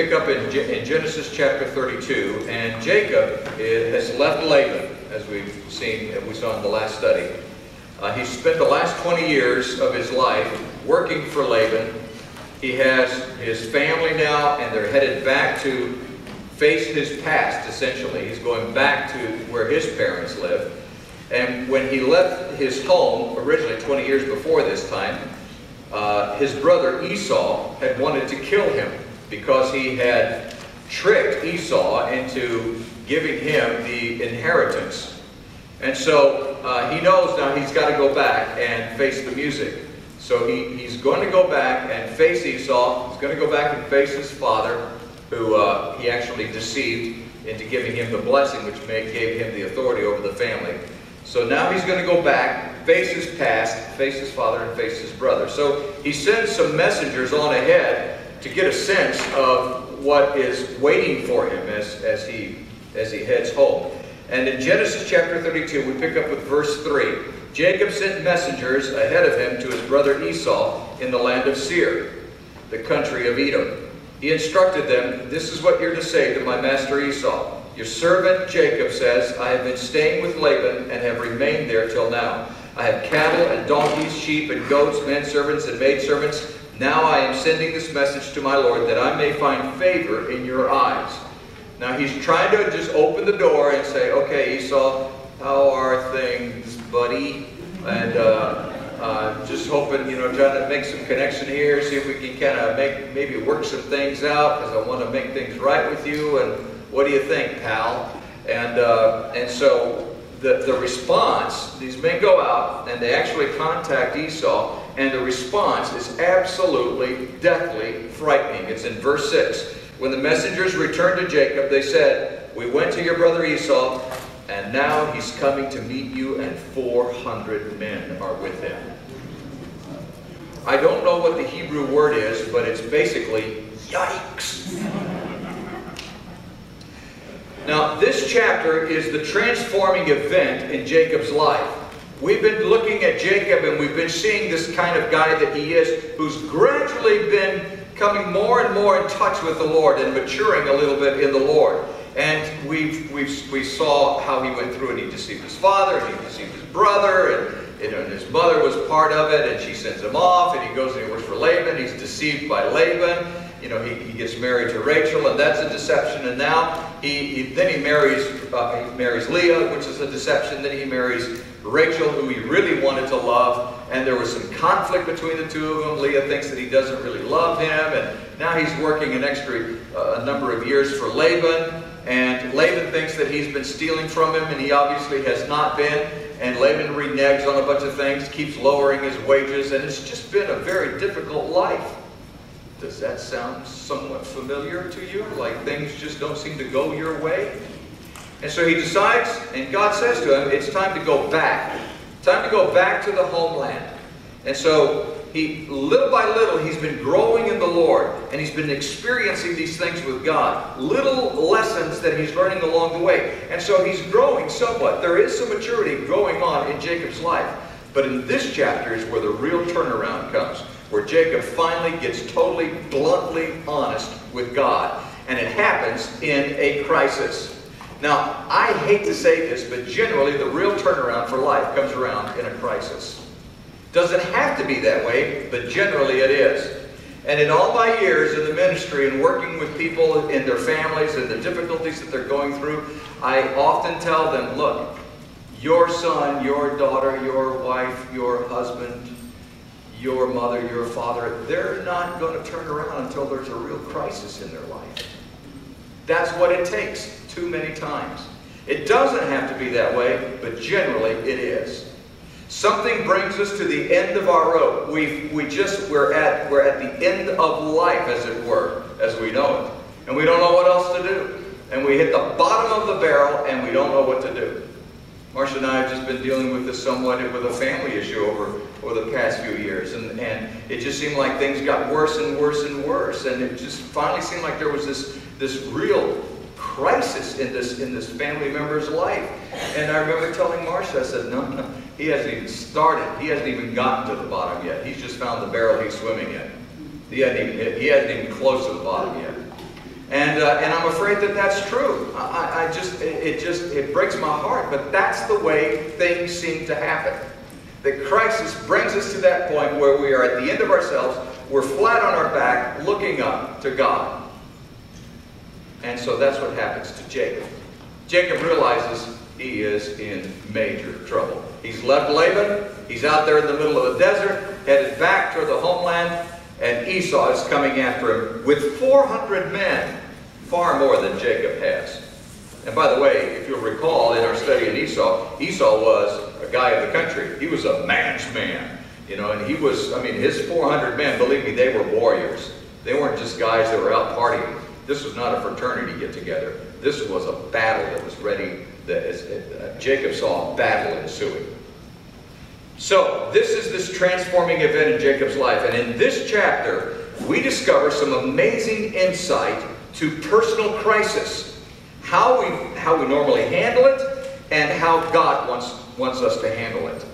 pick up in Genesis chapter 32, and Jacob has left Laban, as we've seen, we saw in the last study. He spent the last 20 years of his life working for Laban. He has his family now, and they're headed back to face his past, essentially. He's going back to where his parents lived. And when he left his home, originally 20 years before this time, his brother Esau had wanted to kill him because he had tricked Esau into giving him the inheritance. And so he knows now he's got to go back and face the music. So he's going to go back and face Esau. He's going to go back and face his father, who he actually deceived into giving him the blessing, which gave him the authority over the family. So now he's going to go back, face his past, face his father, and face his brother. So he sends some messengers on ahead to get a sense of what is waiting for him as he heads home. And in Genesis chapter 32, we pick up with verse 3. Jacob sent messengers ahead of him to his brother Esau in the land of Seir, the country of Edom. He instructed them, "This is what you're to say to my master Esau. Your servant Jacob says, I have been staying with Laban and have remained there till now. I have cattle and donkeys, sheep and goats, men servants and maidservants. Now I am sending this message to my Lord that I may find favor in your eyes." Now he's trying to just open the door and say, "Okay, Esau, how are things, buddy?" And just hoping, trying to make some connection here, see if we can kind of maybe work some things out, because I want to make things right with you. And what do you think, pal? And so the response, these men go out and they actually contact Esau, and the response is absolutely deathly frightening. It's in verse 6. When the messengers returned to Jacob, they said, "We went to your brother Esau, and now he's coming to meet you, and 400 men are with him." I don't know what the Hebrew word is, but it's basically, yikes. Now, this chapter is the transforming event in Jacob's life. We've been looking at Jacob, and we've been seeing this kind of guy that he is, who's gradually been coming more and more in touch with the Lord and maturing a little bit in the Lord. And we saw how he went through it. He deceived his father, and he deceived his brother, and his mother was part of it, and she sends him off, and he goes and he works for Laban. He's deceived by Laban. He gets married to Rachel, and that's a deception. And now he marries Leah, which is a deception. Then he marries Rachel, who he really wanted to love, and there was some conflict between the two of them. Leah thinks that he doesn't really love him, and now he's working an extra number of years for Laban, and Laban thinks that he's been stealing from him, and he obviously has not been. And Laban reneges on a bunch of things, keeps lowering his wages, and it's just been a very difficult life. Does that sound somewhat familiar to you? Like things just don't seem to go your way? And so he decides, and God says to him, it's time to go back. Time to go back to the homeland. And so little by little, he's been growing in the Lord, and he's been experiencing these things with God. Little lessons that he's learning along the way. And so he's growing somewhat. There is some maturity going on in Jacob's life. But in this chapter is where the real turnaround comes, where Jacob finally gets totally, bluntly honest with God. And it happens in a crisis. Now, I hate to say this, but generally the real turnaround for life comes around in a crisis. Doesn't have to be that way, but generally it is. And in all my years in the ministry and working with people in their families and the difficulties that they're going through, I often tell them, look, your son, your daughter, your wife, your husband, your mother, your father, they're not going to turn around until there's a real crisis in their life. That's what it takes too many times. It doesn't have to be that way, but generally it is. Something brings us to the end of our road. We're at the end of life, as it were, as we know it. And we don't know what else to do. And we hit the bottom of the barrel and we don't know what to do. Marcia and I have just been dealing with this somewhat with a family issue over the past few years. And it just seemed like things got worse and worse and worse. And it just finally seemed like there was this real crisis in this family member's life. And I remember telling Marcia, I said, no, he hasn't even started. He hasn't even gotten to the bottom yet. He's just found the barrel he's swimming in. He hasn't even close to the bottom yet. And I'm afraid that that's true. It breaks my heart, but that's the way things seem to happen. The crisis brings us to that point where we are at the end of ourselves, we're flat on our back, looking up to God. And so that's what happens to Jacob. Jacob realizes he is in major trouble. He's left Laban, he's out there in the middle of the desert, headed back toward the homeland, and Esau is coming after him with 400 men, far more than Jacob has. And by the way, if you'll recall in our study in Esau, Esau was a guy of the country. He was a man's man, you know, and he was, I mean, his 400 men, believe me, they were warriors. They weren't just guys that were out partying. This was not a fraternity get-together. This was a battle that was ready. Jacob saw a battle ensuing. So, this is this transforming event in Jacob's life. And in this chapter, we discover some amazing insight to personal crisis. How we normally handle it, and how God wants us to handle it.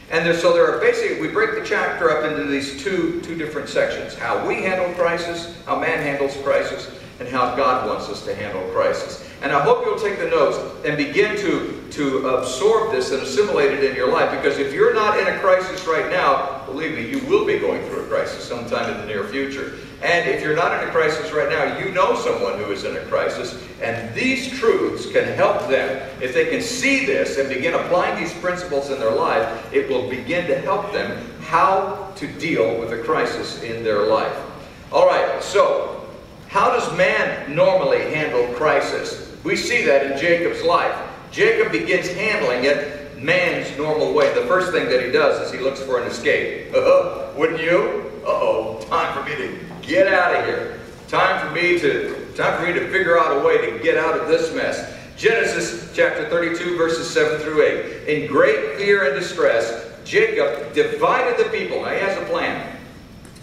And so there are basically, we break the chapter up into these two different sections. How we handle crisis, how man handles crisis, and how God wants us to handle crisis. And I hope you'll take the notes and begin to absorb this and assimilate it in your life. Because if you're not in a crisis right now, believe me, you will be going through a crisis sometime in the near future. And if you're not in a crisis right now, you know someone who is in a crisis. And these truths can help them. If they can see this and begin applying these principles in their life, it will begin to help them how to deal with a crisis in their life. All right, so how does man normally handle crisis? We see that in Jacob's life. Jacob begins handling it man's normal way. The first thing that he does is he looks for an escape. Wouldn't you? Uh-oh, time for me to get out of here. Time for me to figure out a way to get out of this mess. Genesis chapter 32, verses 7 through 8. In great fear and distress, Jacob divided the people. Now he has a plan.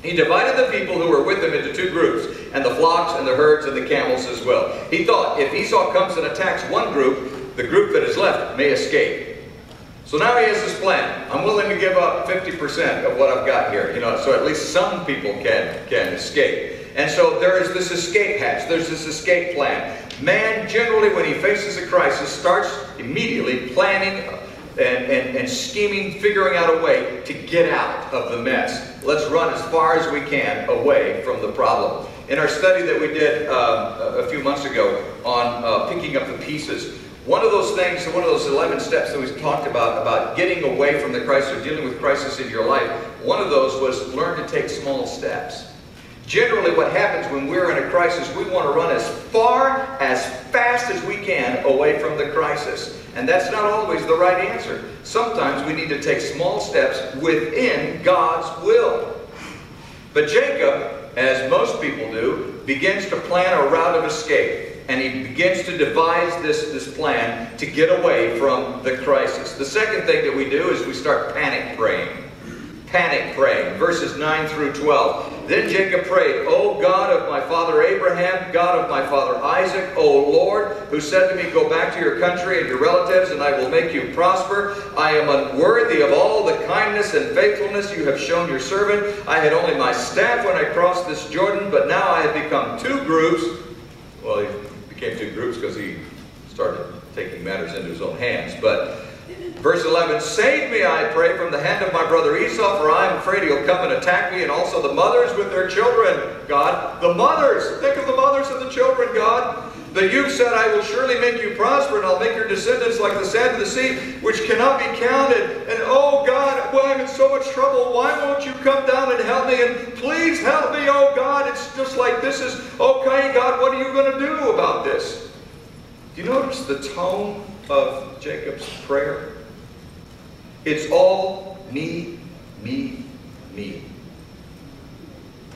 He divided the people who were with him into two groups, and the flocks and the herds and the camels as well. He thought, if Esau comes and attacks one group, the group that is left may escape. So now he has this plan. I'm willing to give up 50% of what I've got here, you know, so at least some people can escape. And so there is this escape hatch. There's this escape plan. Man, generally, when he faces a crisis, starts immediately planning and scheming, figuring out a way to get out of the mess. Let's run as far as we can away from the problem. In our study that we did a few months ago on picking up the pieces, one of those things, one of those 11 steps that we talked about getting away from the crisis or dealing with crisis in your life, one of those was learn to take small steps. Generally what happens when we're in a crisis, we want to run as fast as we can away from the crisis. And that's not always the right answer. Sometimes we need to take small steps within God's will. But Jacob, as most people do, begins to plan a route of escape. And he begins to devise this plan to get away from the crisis. The second thing that we do is we start panic praying. Panic praying. Verses 9 through 12. Then Jacob prayed, O God of my father Abraham, God of my father Isaac, O Lord, who said to me, go back to your country and your relatives, and I will make you prosper. I am unworthy of all the kindness and faithfulness you have shown your servant. I had only my staff when I crossed this Jordan, but now I have become two groups. Well, he became two groups because he started taking matters into his own hands. But verse 11, save me, I pray, from the hand of my brother Esau, for I am afraid he'll come and attack me, and also the mothers with their children. God, the mothers, think of the mothers and the children, God. That you said, I will surely make you prosper, and I'll make your descendants like the sand of the sea, which cannot be counted. And oh God, well, I'm in so much trouble. Why won't you come down and help me? And please help me, oh God. It's just like this is, okay, God, what are you going to do about this? Do you notice the tone of Jacob's prayer? It's all me, me, me.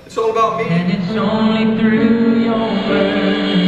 It's all about me. And it's only through your word